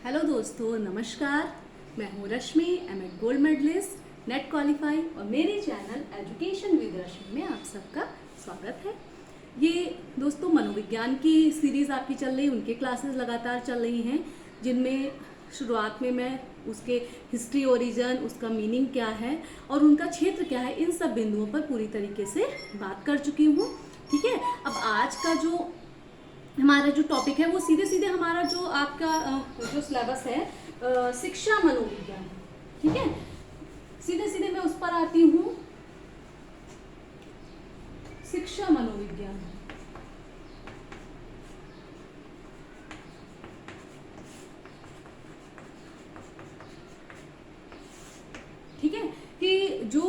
Hello दोस्तों, नमस्कार। मैं हूँ Rashmi, M Ed gold medalist, NET qualify और मेरे चैनल एजुकेशन विद रश्मि में आप सबका स्वागत है। ये दोस्तों मनोविज्ञान की सीरीज़ आपकी चल रही, उनके क्लासेस लगातार चल रही हैं, जिनमें शुरुआत में मैं उसके हिस्ट्री, ओरिजिन, उसका मीनिंग क्या है और उनका क्षेत्र क्या है, इन सब बिंदुओं पर पूरी तरीके से बात कर चुकी हूँ। ठीक है, अब आज का जो हमारा जो टॉपिक है वो सीधे सीधे हमारा जो आपका जो सिलेबस है शिक्षा मनोविज्ञान। ठीक है, सीधे सीधे मैं उस पर आती हूँ, शिक्षा मनोविज्ञान। ठीक है, कि जो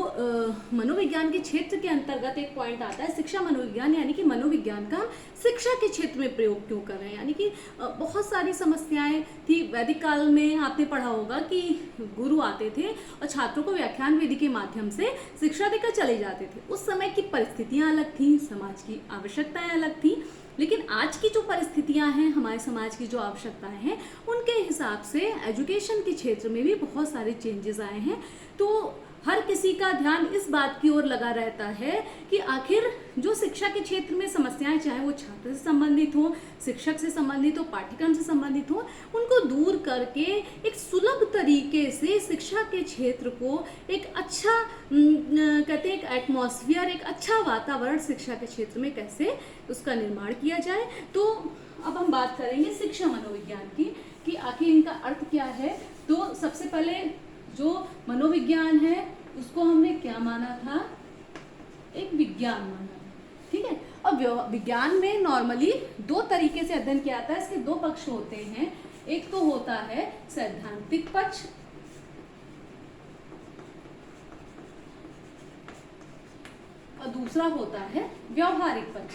मनोविज्ञान के क्षेत्र के अंतर्गत एक पॉइंट आता है शिक्षा मनोविज्ञान, यानी कि मनोविज्ञान का शिक्षा के क्षेत्र में प्रयोग क्यों कर रहे हैं। यानी कि बहुत सारी समस्याएं थी वैदिक काल में, आपने पढ़ा होगा कि गुरु आते थे और छात्रों को व्याख्यान विधि के माध्यम से शिक्षा देकर चले जाते थे। उस समय की परिस्थितियां अलग थी, समाज की आवश्यकताएं अलग थी, लेकिन आज की जो परिस्थितियां हैं, हमारे समाज की जो आवश्यकताएं हैं, उनके हिसाब से एजुकेशन के क्षेत्र में भी बहुत सारे चेंजेस आए हैं। तो हर किसी का ध्यान इस बात की ओर लगा रहता है कि आखिर जो शिक्षा के क्षेत्र में समस्याएं, चाहे वो छात्र से संबंधित हो, शिक्षक से संबंधित हो, पाठ्यक्रम से संबंधित हो, उनको दूर करके एक सुलभ तरीके से शिक्षा के क्षेत्र को एक अच्छा कहते हैं एक एटमॉस्फेयर, एक अच्छा वातावरण शिक्षा के क्षेत्र में कैसे उसका निर्माण किया जाए। तो अब हम बात करेंगे शिक्षा मनोविज्ञान की कि आखिर इनका अर्थ क्या है। तो सबसे पहले जो मनोविज्ञान है उसको हमने क्या माना था, एक विज्ञान माना। ठीक है, और विज्ञान में नॉर्मली दो तरीके से अध्ययन किया जाता है, इसके दो पक्ष होते हैं। एक तो होता है सैद्धांतिक पक्ष और दूसरा होता है व्यावहारिक पक्ष।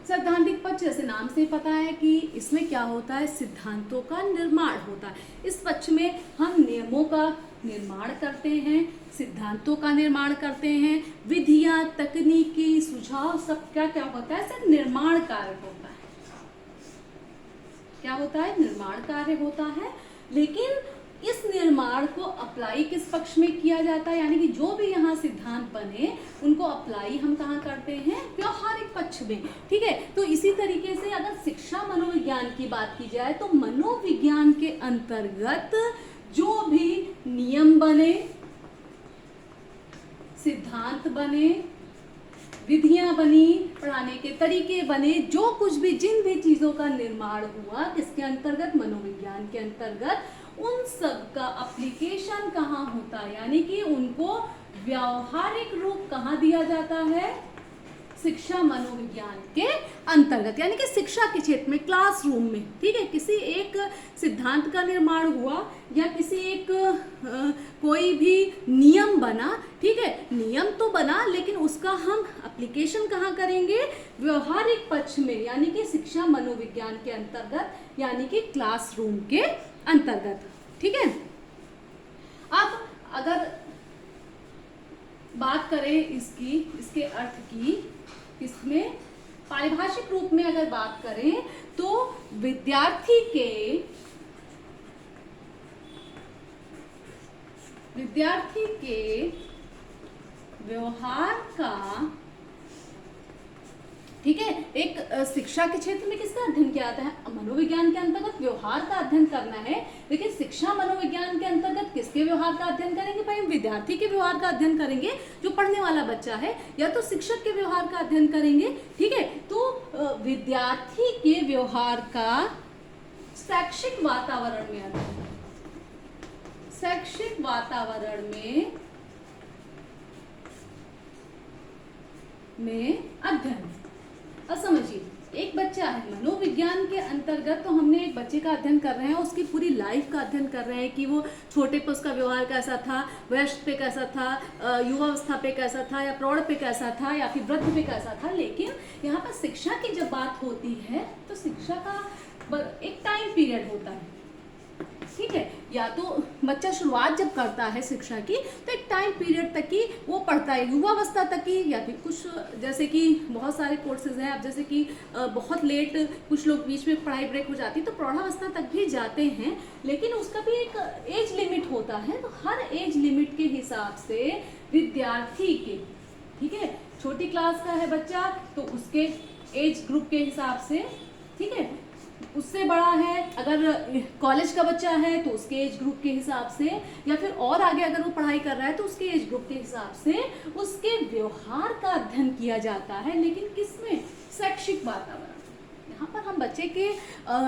सैद्धांतिक पक्ष जैसे नाम से पता है कि इसमें क्या होता है, सिद्धांतों का निर्माण होता है। इस पक्ष में हम नियमों का निर्माण करते हैं, सिद्धांतों का निर्माण करते हैं, विधियां, तकनीकी सुझाव, सब क्या क्या होता है, सिर्फ निर्माण कार्य होता है। क्या होता है, निर्माण कार्य होता है। लेकिन इस निर्माण को अप्लाई किस पक्ष में किया जाता है, यानी कि जो भी यहाँ सिद्धांत बने उनको अप्लाई हम कहाँ करते हैं, व्यवहारिक पक्ष में। ठीक है, तो इसी तरीके से अगर शिक्षा मनोविज्ञान की बात की जाए तो मनोविज्ञान के अंतर्गत जो भी नियम बने, सिद्धांत बने, विधियां बनी, पढ़ाने के तरीके बने, जो कुछ भी जिन भी चीजों का निर्माण हुआ किसके अंतर्गत, मनोविज्ञान के अंतर्गत, उन सब का एप्लीकेशन कहाँ होता है, यानी कि उनको व्यावहारिक रूप कहाँ दिया जाता है, शिक्षा मनोविज्ञान के अंतर्गत, यानी कि शिक्षा के क्षेत्र में, क्लासरूम में। ठीक है, किसी एक सिद्धांत का निर्माण हुआ या किसी एक कोई भी नियम बना। ठीक है, नियम तो बना लेकिन उसका हम एप्लीकेशन कहाँ करेंगे, व्यवहारिक पक्ष में, यानी कि शिक्षा मनोविज्ञान के अंतर्गत, यानी कि क्लासरूम के अंतर्गत। ठीक है, अब अगर बात करें इसके अर्थ की, इसमें पारिभाषिक रूप में अगर बात करें तो विद्यार्थी के व्यवहार का, ठीक है, एक शिक्षा के क्षेत्र में किसका अध्ययन किया जाता है, मनोविज्ञान के अंतर्गत व्यवहार का अध्ययन करना है। लेकिन शिक्षा मनोविज्ञान के अंतर्गत किसके व्यवहार का अध्ययन करेंगे, भाई हम विद्यार्थी के व्यवहार का अध्ययन करेंगे, जो पढ़ने वाला बच्चा है, या तो शिक्षक के व्यवहार का अध्ययन करेंगे। ठीक है, तो विद्यार्थी के व्यवहार का शैक्षिक वातावरण में अध्ययन, शैक्षिक वातावरण में अध्ययन। अब समझिए, एक बच्चा है, मनोविज्ञान के अंतर्गत तो हमने एक बच्चे का अध्ययन कर रहे हैं, उसकी पूरी लाइफ का अध्ययन कर रहे हैं कि वो छोटे पे उसका व्यवहार कैसा था, वयस्क पे कैसा था, युवावस्था पे कैसा था, या प्रौढ़ पे कैसा था, या फिर वृद्ध पे कैसा था। लेकिन यहाँ पर शिक्षा की जब बात होती है तो शिक्षा का एक टाइम पीरियड होता है। ठीक है, या तो बच्चा शुरुआत जब करता है शिक्षा की तो एक टाइम पीरियड तक की वो पढ़ता है, युवावस्था तक की, या फिर कुछ जैसे कि बहुत सारे कोर्सेज हैं अब, जैसे कि बहुत लेट कुछ लोग बीच में पढ़ाई ब्रेक हो जाती है तो प्रौढ़ावस्था तक भी जाते हैं, लेकिन उसका भी एक एज लिमिट होता है। तो हर एज लिमिट के हिसाब से विद्यार्थी के, ठीक है, छोटी क्लास का है बच्चा तो उसके एज ग्रुप के हिसाब से, ठीक है, उससे बड़ा है अगर कॉलेज का बच्चा है तो उसके एज ग्रुप के हिसाब से, या फिर और आगे अगर वो पढ़ाई कर रहा है तो उसके एज ग्रुप के हिसाब से उसके व्यवहार का अध्ययन किया जाता है। लेकिन किसमें? शैक्षिक वातावरण। यहाँ पर हम बच्चे के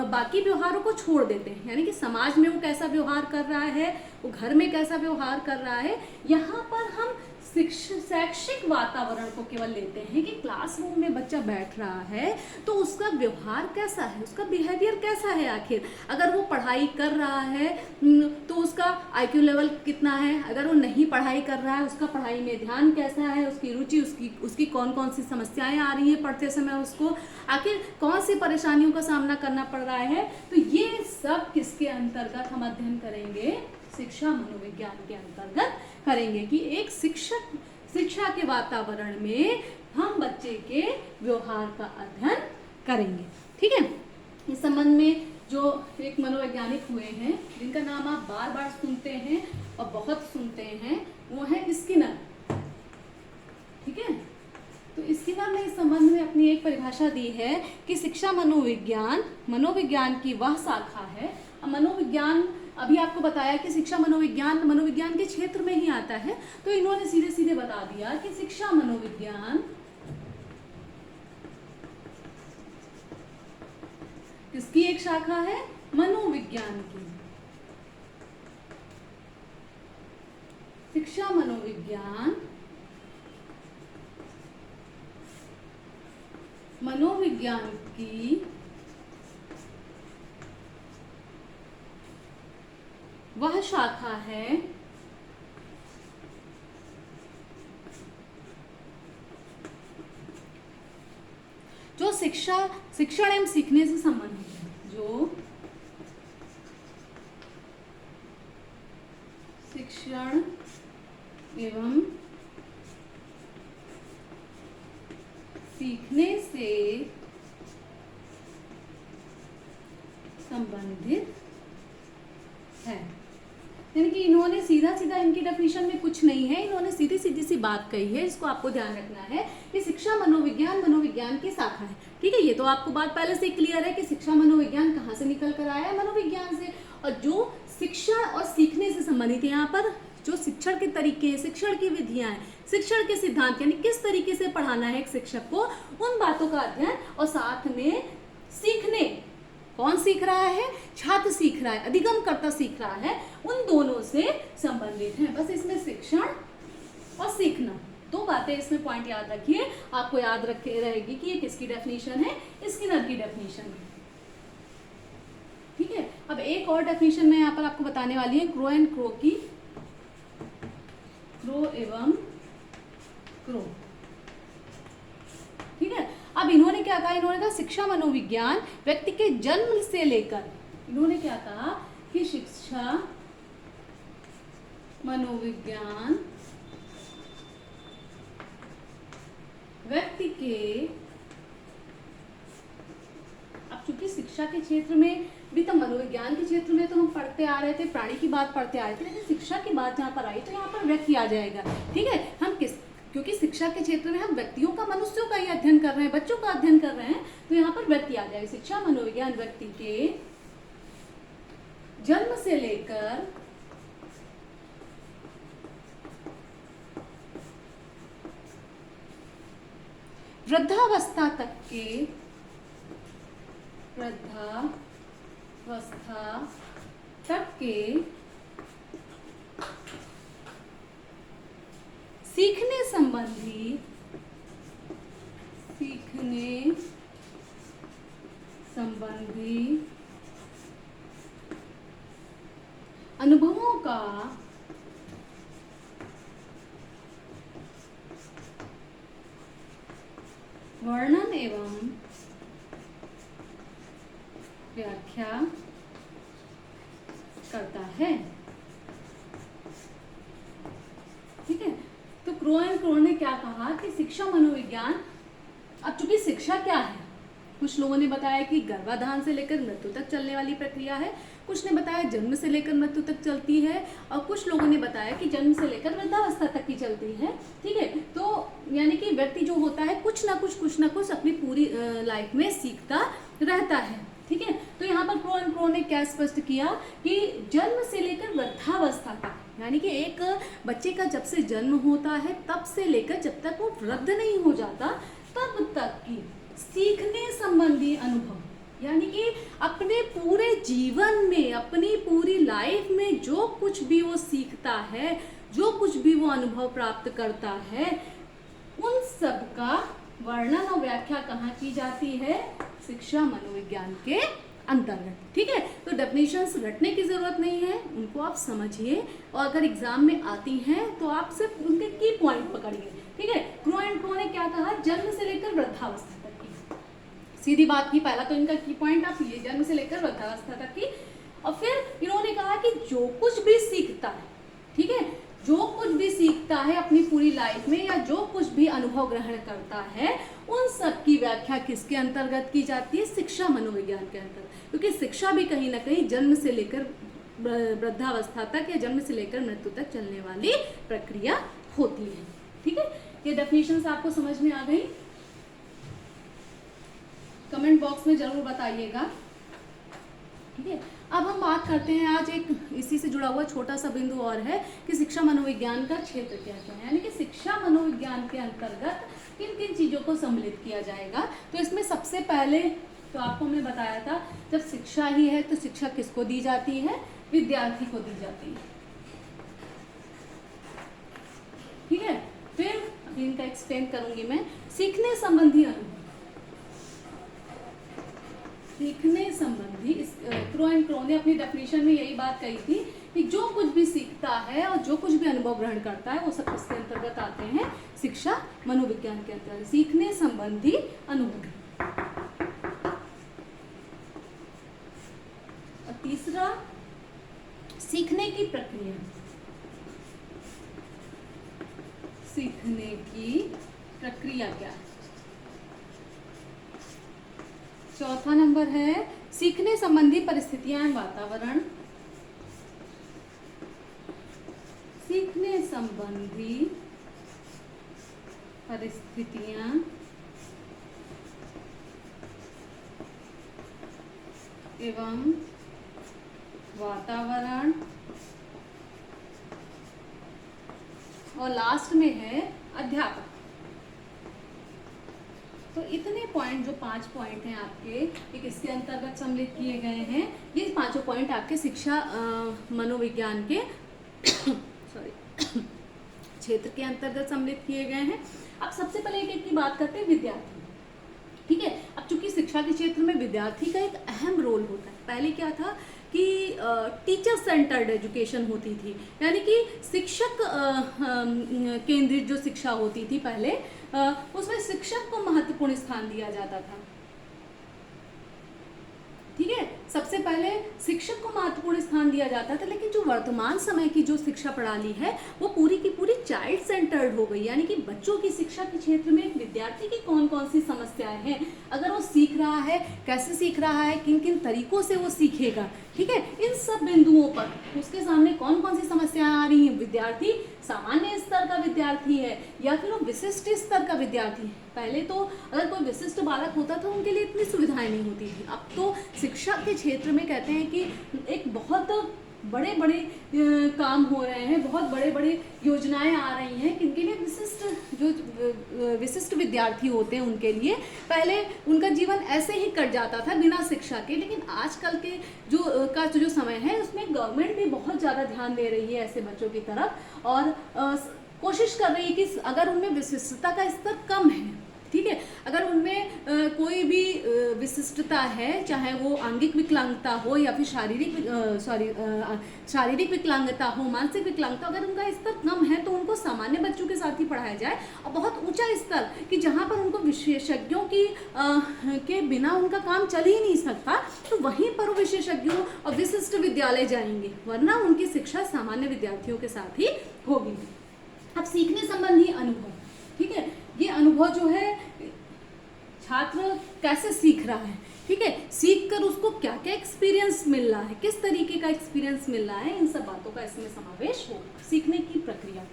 बाकी व्यवहारों को छोड़ देते हैं, यानी कि समाज में वो कैसा व्यवहार कर रहा है, वो घर में कैसा व्यवहार कर रहा है, यहाँ पर हम शैक्षिक वातावरण को केवल लेते हैं कि क्लासरूम में बच्चा बैठ रहा है तो उसका व्यवहार कैसा है, उसका बिहेवियर कैसा है, आखिर अगर वो पढ़ाई कर रहा है तो उसका आईक्यू लेवल कितना है, अगर वो नहीं पढ़ाई कर रहा है उसका पढ़ाई में ध्यान कैसा है, उसकी रुचि, उसकी कौन कौन सी समस्याएं आ रही हैं पढ़ते समय, उसको आखिर कौन सी परेशानियों का सामना करना पड़ रहा है। तो ये सब किसके अंतर्गत हम अध्ययन करेंगे? शिक्षा मनोविज्ञान के अंतर्गत करेंगे कि एक शिक्षा के वातावरण में हम बच्चे के व्यवहार का अध्ययन करेंगे। ठीक है, इस संबंध में जो एक मनोवैज्ञानिक हुए हैं जिनका नाम आप बार बार सुनते हैं और बहुत सुनते हैं, वो है स्किनर। ठीक है, तो स्किनर ने इस संबंध में अपनी एक परिभाषा दी है कि शिक्षा मनोविज्ञान की वह शाखा है। मनोविज्ञान अभी आपको बताया कि शिक्षा मनोविज्ञान के क्षेत्र में ही आता है, तो इन्होंने सीधे सीधे बता दिया कि शिक्षा मनोविज्ञान किसकी एक शाखा है? मनोविज्ञान की। शिक्षा मनोविज्ञान की वह शाखा है जो शिक्षण एवं सीखने से संबंधित है, जो शिक्षण एवं सीखने से संबंधित है। यानी कि इन्होंने सीधा सीधा, इनकी डेफिनेशन में कुछ नहीं है, इन्होंने सीधी सीधी सी बात कही है, इसको आपको ध्यान रखना है कि शिक्षा मनोविज्ञान की शाखा है। ठीक है, ये तो आपको बात पहले से क्लियर है कि शिक्षा मनोविज्ञान कहाँ से निकल कर आया है? मनोविज्ञान से। और जो शिक्षण और सीखने से संबंधित है, यहाँ पर जो शिक्षण के तरीके हैं, शिक्षण की विधियां हैं, शिक्षण के सिद्धांत, यानी किस तरीके से पढ़ाना है एक शिक्षक को, उन बातों का अध्ययन, और साथ में सीखने, कौन सीख रहा है? छात्र सीख रहा है, अधिगमकर्ता सीख रहा है, उन दोनों से संबंधित है। बस इसमें शिक्षण और सीखना, दो बातें इसमें पॉइंट याद रखिए, आपको याद रखे रहेगी कि ये किसकी डेफिनेशन है? स्किनर की डेफिनेशन है। ठीक है, अब एक और डेफिनेशन मैं यहाँ पर आपको बताने वाली है, क्रो एंड क्रो की, क्रो एवं क्रो। ठीक है, अब इन्होंने क्या कहा? इन्होंने कहा शिक्षा मनोविज्ञान व्यक्ति के जन्म से लेकर, इन्होंने क्या कहा कि शिक्षा मनोविज्ञान व्यक्ति के, अब चूंकि शिक्षा के क्षेत्र में भी, तो मनोविज्ञान के क्षेत्र में तो हम पढ़ते आ रहे थे, प्राणी की बात पढ़ते आ रहे थे, लेकिन शिक्षा की बात जहाँ पर आई तो यहाँ पर व्यक्ति आ जाएगा। ठीक है, हम क्योंकि शिक्षा के क्षेत्र में हम व्यक्तियों का, मनुष्यों का ही अध्ययन कर रहे हैं, बच्चों का अध्ययन कर रहे हैं, तो यहाँ पर व्यक्ति आ जाएगा। शिक्षा मनोविज्ञान व्यक्ति के जन्म से लेकर वृद्धावस्था तक के सीखने संबंधी अनुभवों का वर्णन एवं व्याख्या करता है। ठीक है, तो क्रो एंड क्रो ने क्या कहा कि शिक्षा मनोविज्ञान, अब चूंकि शिक्षा क्या है, कुछ लोगों ने बताया कि गर्भाधान से लेकर मृत्यु तक चलने वाली प्रक्रिया है, कुछ ने बताया जन्म से लेकर मृत्यु तक चलती है, और कुछ लोगों ने बताया कि जन्म से लेकर वृद्धावस्था तक की चलती है। ठीक है, तो यानी कि व्यक्ति जो होता है कुछ ना कुछ अपनी पूरी लाइफ में सीखता रहता है। ठीक है, तो यहाँ पर क्रो एंड क्रो ने क्या स्पष्ट किया कि जन्म से लेकर वृद्धावस्था तक, यानी कि एक बच्चे का जब से जन्म होता है तब से लेकर जब तक वो वृद्ध नहीं हो जाता तब तक की सीखने संबंधी अनुभव, यानी कि अपने पूरे जीवन में, अपनी पूरी लाइफ में जो कुछ भी वो सीखता है, जो कुछ भी वो अनुभव प्राप्त करता है, उन सब का वर्णन और व्याख्या कहाँ की जाती है? शिक्षा मनोविज्ञान के अंतर्गत। ठीक है, तो डेफिनेशंस रटने की जरूरत नहीं है, उनको आप समझिए, और अगर एग्जाम में आती हैं तो आप सिर्फ उनके की पॉइंट पकड़िए। ठीक है, क्रो एंड क्रो ने क्या कहा? जन्म से लेकर वृद्धावस्था तक की, सीधी बात की। पहला तो इनका की पॉइंट आप ये, जन्म से लेकर वृद्धावस्था तक की, और फिर इन्होंने कहा कि जो कुछ भी सीखता है, ठीक है, जो कुछ भी सीखता है अपनी पूरी लाइफ में, या जो कुछ भी अनुभव ग्रहण करता है, उन सब की व्याख्या किसके अंतर्गत की जाती है? शिक्षा मनोविज्ञान के अंतर्गत, क्योंकि शिक्षा भी कहीं ना कहीं जन्म से लेकर वृद्धावस्था तक या जन्म से लेकर मृत्यु तक चलने वाली प्रक्रिया होती है। ठीक है, ये डेफिनेशंस आपको समझ में आ गई? कमेंट बॉक्स में जरूर बताइएगा। ठीक है, अब हम बात करते हैं, आज एक इसी से जुड़ा हुआ छोटा सा बिंदु और है कि शिक्षा मनोविज्ञान का क्षेत्र क्या है, यानी कि शिक्षा मनोविज्ञान के अंतर्गत किन किन चीज़ों को सम्मिलित किया जाएगा। तो इसमें सबसे पहले तो आपको हमने बताया था, जब शिक्षा ही है तो शिक्षा किसको दी जाती है? विद्यार्थी को दी जाती है। ठीक है, फिर अभी इनका एक्सप्लेन करूंगी मैं। सीखने संबंधी अनुभव, सीखने संबंधी, क्रो एंड क्रो ने अपनी डेफिनेशन में यही बात कही थी कि जो कुछ भी सीखता है और जो कुछ भी अनुभव ग्रहण करता है वो सब किसके अंतर्गत आते हैं? शिक्षा मनोविज्ञान के अंतर्गत। सीखने संबंधी अनुभव। और तीसरा, सीखने की प्रक्रिया, सीखने की प्रक्रिया क्या है? चौथा नंबर है सीखने संबंधी परिस्थितियां, वातावरण, सीखने संबंधी परिस्थितियां एवं वातावरण, और लास्ट में है अध्यापक। तो इतने पॉइंट, जो 5 पॉइंट हैं आपके, ये किसके अंतर्गत सम्मिलित किए गए हैं? ये 5 पॉइंट आपके शिक्षा मनोविज्ञान के क्षेत्र के अंतर्गत सम्मिलित किए गए हैं। अब सबसे पहले एक की बात करते हैं, विद्यार्थी। ठीक है, अब चूंकि शिक्षा के क्षेत्र में विद्यार्थी का एक अहम रोल होता है। पहले क्या था कि टीचर सेंटर्ड एजुकेशन होती थी, यानी कि शिक्षक केंद्रित जो शिक्षा होती थी पहले, उसमें शिक्षक को महत्वपूर्ण स्थान दिया जाता था। ठीक है, सबसे पहले शिक्षक को महत्वपूर्ण स्थान दिया जाता था, लेकिन जो वर्तमान समय की जो शिक्षा प्रणाली है वो पूरी की पूरी चाइल्ड सेंटर्ड हो गई, यानी कि बच्चों की शिक्षा के क्षेत्र में विद्यार्थी की कौन कौन सी समस्याएं हैं, अगर वो सीख रहा है, कैसे सीख रहा है, किन किन तरीकों से वो सीखेगा। ठीक है, इन सब बिंदुओं पर उसके सामने कौन कौन सी समस्याएं आ रही हैं? विद्यार्थी सामान्य स्तर का विद्यार्थी है या फिर वो विशिष्ट स्तर का विद्यार्थी है। पहले तो अगर कोई विशिष्ट बालक होता था उनके लिए इतनी सुविधाएं नहीं होती थी। अब तो शिक्षा के क्षेत्र में कहते हैं कि एक बहुत बड़े बड़े काम हो रहे हैं, बहुत बड़े बड़े योजनाएं आ रही हैं, किनके लिए? विशिष्ट विद्यार्थी होते हैं उनके लिए। पहले उनका जीवन ऐसे ही कट जाता था बिना शिक्षा के, लेकिन आजकल के जो समय है उसमें गवर्नमेंट भी बहुत ज़्यादा ध्यान दे रही है ऐसे बच्चों की तरफ, और कोशिश कर रही है कि अगर उनमें विशिष्टता का स्तर कम है, ठीक है, अगर उनमें कोई भी विशिष्टता है, चाहे वो आंगिक विकलांगता हो या फिर शारीरिक विकलांगता हो, मानसिक विकलांगता, अगर उनका स्तर कम है तो उनको सामान्य बच्चों के साथ ही पढ़ाया जाए। और बहुत ऊंचा स्तर कि जहाँ पर उनको विशेषज्ञों की के बिना उनका काम चल ही नहीं सकता, तो वहीं पर वो विशेषज्ञों और विशिष्ट विद्यालय जाएंगे, वरना उनकी शिक्षा सामान्य विद्यार्थियों के साथ ही होगी। अब सीखने संबंधी अनुभव, ठीक है, ये अनुभव जो है छात्र कैसे सीख रहा है, ठीक है, सीख कर उसको क्या क्या एक्सपीरियंस मिल रहा है, किस तरीके का एक्सपीरियंस मिल रहा है, इन सब बातों का इसमें समावेश होगा। सीखने की प्रक्रिया,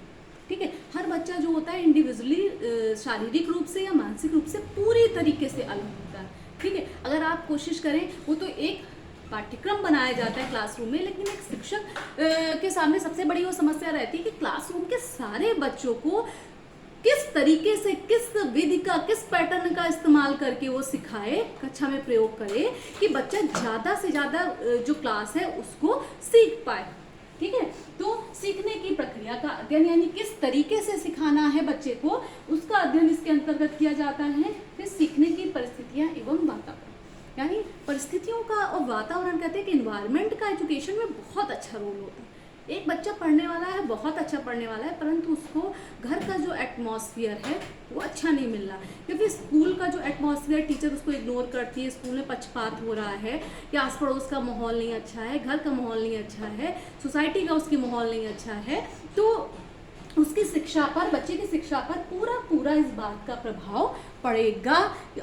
ठीक है, हर बच्चा जो होता है इंडिविजुअली शारीरिक रूप से या मानसिक रूप से पूरी तरीके से अलग होता है, ठीक है। अगर आप कोशिश करें, वो तो एक पाठ्यक्रम बनाया जाता है क्लासरूम में, लेकिन एक शिक्षक के सामने सबसे बड़ी वो समस्या रहती है कि क्लासरूम के सारे बच्चों को किस तरीके से, किस विधि का, किस पैटर्न का इस्तेमाल करके वो सिखाए, कक्षा में प्रयोग करे कि बच्चा ज़्यादा से ज़्यादा जो क्लास है उसको सीख पाए, ठीक है। तो सीखने की प्रक्रिया का अध्ययन, यानी किस तरीके से सिखाना है बच्चे को, उसका अध्ययन इसके अंतर्गत किया जाता है। फिर सीखने की परिस्थितियाँ एवं वातावरण, यानी परिस्थितियों का और वातावरण, कहते हैं कि इन्वायरमेंट का एजुकेशन में बहुत अच्छा रोल होता है। एक बच्चा पढ़ने वाला है, बहुत अच्छा पढ़ने वाला है, परंतु उसको घर का जो एटमॉस्फेयर है वो अच्छा नहीं मिल रहा है, क्योंकि स्कूल का जो एटमॉस्फेयर, टीचर उसको इग्नोर करती है, स्कूल में पक्षपात हो रहा है, या आस पड़ोस का माहौल नहीं अच्छा है, घर का माहौल नहीं अच्छा है, सोसाइटी का उसकी माहौल नहीं अच्छा है, तो उसकी शिक्षा पर, बच्चे की शिक्षा पर पूरा इस बात का प्रभाव पड़ेगा,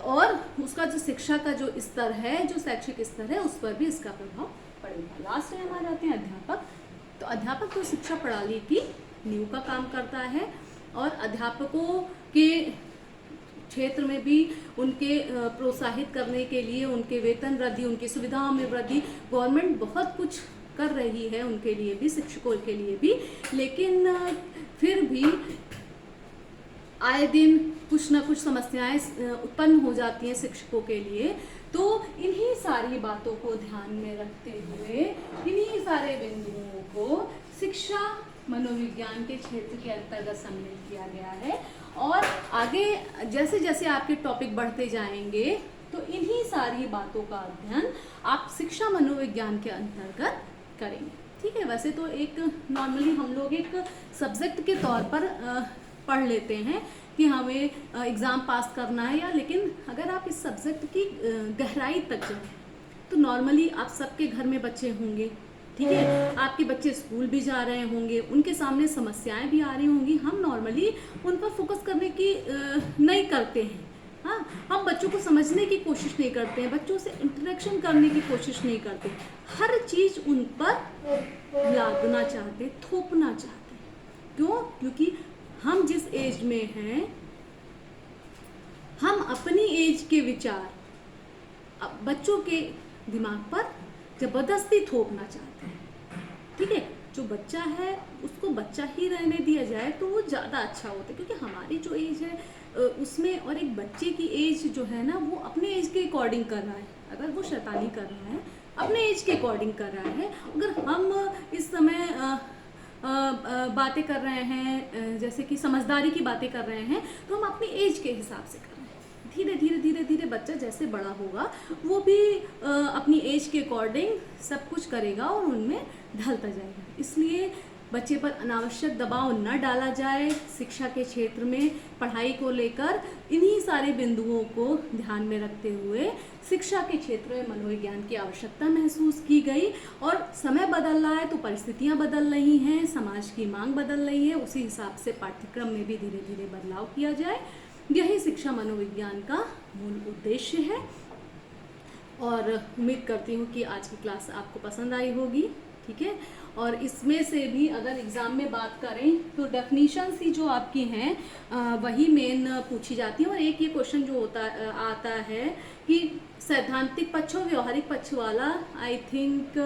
और उसका जो शिक्षा का जो स्तर है, जो शैक्षिक स्तर है, उस पर भी इसका प्रभाव पड़ेगा। लास्ट में हम आ जाते हैं अध्यापक। तो अध्यापक तो शिक्षा प्रणाली की नींव का काम करता है, और अध्यापकों के क्षेत्र में भी उनके प्रोत्साहित करने के लिए, उनके वेतन वृद्धि, उनकी सुविधाओं में वृद्धि, गवर्नमेंट बहुत कुछ कर रही है उनके लिए भी, शिक्षकों के लिए भी, लेकिन फिर भी आए दिन कुछ ना कुछ समस्याएं उत्पन्न हो जाती हैं शिक्षकों के लिए। तो इन्हीं सारी बातों को ध्यान में रखते हुए, इन्हीं सारे बिंदुओं को शिक्षा मनोविज्ञान के क्षेत्र के अंतर्गत सम्मिलित किया गया है, और आगे जैसे जैसे आपके टॉपिक बढ़ते जाएंगे तो इन्हीं सारी बातों का अध्ययन आप शिक्षा मनोविज्ञान के अंतर्गत करेंगे, ठीक है। वैसे तो एक नॉर्मली हम लोग एक सब्जेक्ट के तौर पर पढ़ लेते हैं कि हमें एग्ज़ाम पास करना है, या लेकिन अगर आप इस सब्जेक्ट की गहराई तक जाएं तो नॉर्मली आप सबके घर में बच्चे होंगे, ठीक है, आपके बच्चे स्कूल भी जा रहे होंगे, उनके सामने समस्याएं भी आ रही होंगी, हम नॉर्मली उन पर फोकस करने की नहीं करते हैं, हाँ, हम बच्चों को समझने की कोशिश नहीं करते हैं, बच्चों से इंटरेक्शन करने की कोशिश नहीं करते, हर चीज़ उन पर लादना चाहते, थोपना चाहते। क्यों? क्योंकि हम जिस एज में हैं, हम अपनी एज के विचार बच्चों के दिमाग पर जबरदस्ती थोपना चाहते हैं, ठीक है। जो बच्चा है उसको बच्चा ही रहने दिया जाए तो वो ज़्यादा अच्छा होता है, क्योंकि हमारी जो एज है उसमें, और एक बच्चे की एज जो है ना, वो अपने एज के अकॉर्डिंग कर रहा है। अगर वो शैतानी कर रहा है, अपने एज के अकॉर्डिंग कर रहा है। अगर हम इस समय बातें कर रहे हैं, जैसे कि समझदारी की बातें कर रहे हैं, तो हम अपनी एज के हिसाब से कर रहे हैं। धीरे धीरे बच्चा जैसे बड़ा होगा वो भी अपनी एज के अकॉर्डिंग सब कुछ करेगा और उनमें ढलता जाएगा। इसलिए बच्चे पर अनावश्यक दबाव न डाला जाए। शिक्षा के क्षेत्र में पढ़ाई को लेकर इन्हीं सारे बिंदुओं को ध्यान में रखते हुए शिक्षा के क्षेत्र में मनोविज्ञान की आवश्यकता महसूस की गई। और समय बदल रहा है तो परिस्थितियां बदल रही हैं, समाज की मांग बदल रही है, उसी हिसाब से पाठ्यक्रम में भी धीरे धीरे बदलाव किया जाए। यही शिक्षा मनोविज्ञान का मूल उद्देश्य है। और उम्मीद करती हूँ कि आज की क्लास आपको पसंद आई होगी, ठीक है। और इसमें से भी अगर एग्ज़ाम में बात करें तो डेफिनीशंस ही जो आपकी हैं वही मेन पूछी जाती है। और एक ये क्वेश्चन जो आता है कि सैद्धांतिक पक्ष और व्यवहारिक पक्ष वाला, आई थिंक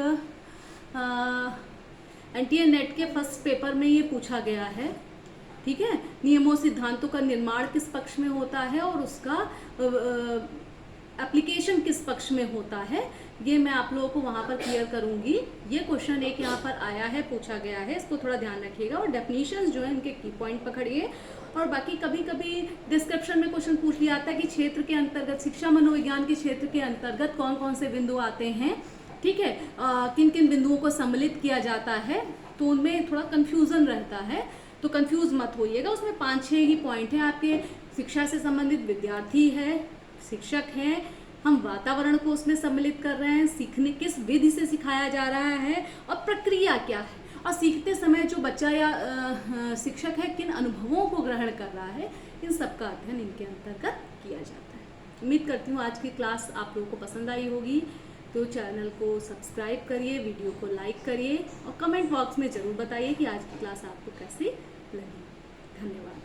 एनटीए नेट के फर्स्ट पेपर में ये पूछा गया है, ठीक है। नियमों सिद्धांतों का निर्माण किस पक्ष में होता है और उसका एप्लीकेशन किस पक्ष में होता है, ये मैं आप लोगों को वहाँ पर क्लियर करूँगी। ये क्वेश्चन एक यहाँ पर आया है, पूछा गया है, इसको थोड़ा ध्यान रखिएगा। और डेफिनेशंस जो है इनके की पॉइंट पकड़िए। और बाकी कभी कभी डिस्क्रिप्शन में क्वेश्चन पूछ लिया आता है कि क्षेत्र के अंतर्गत, शिक्षा मनोविज्ञान के क्षेत्र के अंतर्गत कौन कौन से बिंदु आते हैं, ठीक है, किन किन बिंदुओं को सम्मिलित किया जाता है, तो उनमें थोड़ा कन्फ्यूज़न रहता है, तो कंफ्यूज मत होइएगा। उसमें 5-6 ही पॉइंट हैं आपके। शिक्षा से संबंधित विद्यार्थी है, शिक्षक हैं, हम वातावरण को उसमें सम्मिलित कर रहे हैं, सीखने किस विधि से सिखाया जा रहा है और प्रक्रिया क्या है, और सीखते समय जो बच्चा या शिक्षक है किन अनुभवों को ग्रहण कर रहा है, इन सब का अध्ययन इनके अंतर्गत किया जाता है। उम्मीद करती हूँ आज की क्लास आप लोगों को पसंद आई होगी। तो चैनल को सब्सक्राइब करिए, वीडियो को लाइक करिए और कमेंट बॉक्स में ज़रूर बताइए कि आज की क्लास आपको कैसी लगी। धन्यवाद।